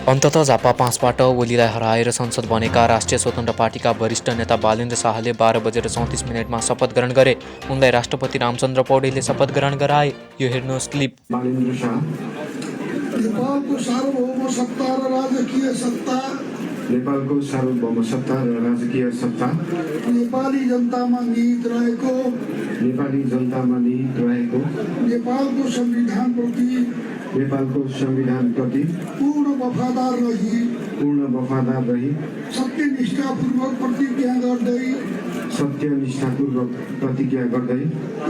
अन्ततः झापा 5बाट ओलीलाई हराएर संसद बनेका राष्ट्रिय स्वतन्त्र पार्टीका वरिष्ठ नेता बालेन्द्र शाहले 12:34 शपथ ग्रहण गरे। उनलाई राष्ट्रपति रामचन्द्र पौडेलले शपथ ग्रहण गराए। यो हेर्नुहोस् क्लिप। बालेन्द्र शाह नेपालको सार्वभौम सत्ता र राजकीय सत्ता नेपालको सार्वभौम सत्ता र राजकीय सत्ता नेपाली जनतामा निहित रहेको नेपाली जनतामा निहित रहेको नेपालको संविधानप्रति पूर्ण वफादार रही सत्यनिष्ठापूर्वक प्रतिज्ञा गर्दै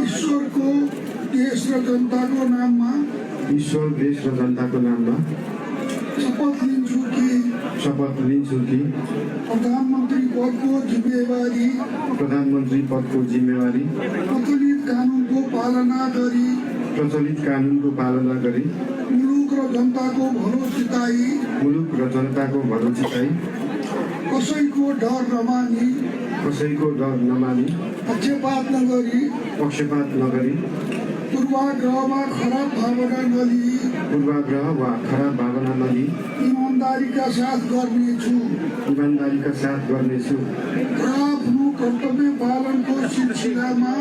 ईश्वर देश र जनताको नाममा शपथ लिन्छु कि प्रधानमन्त्री पदको जिम्मेवारी प्रचलित कानुनको पालना गरी मुलुक र जनताको भलो चिताई कसैको डर नमानी पक्षपात नगरी पूर्वाग्रह वा खराब भावना नलिई ईमानदारीका साथ गर्नेछु र आफ्नो कर्तव्य पालनको सिलसिलामा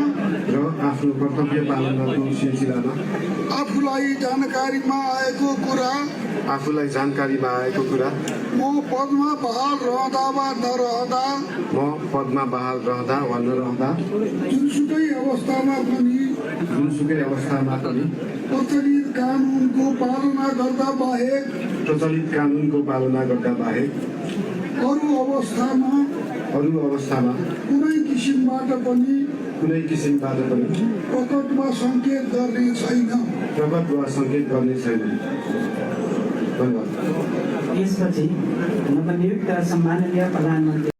आफूलाई जानकारीमा आएको कुरा म पदमा बहाल रहँदा वा नरहँदा जुनसुकै अवस्थामा पनि प्रचलित कानुनको पालना गर्दा बाहेक अरू अवस्थामा कुनै किसिमबाट पनि प्रकट वा सङ्केत गर्ने छैन। यसपछि नवनियुक्त सम्माननीय प्रधानमन्त्री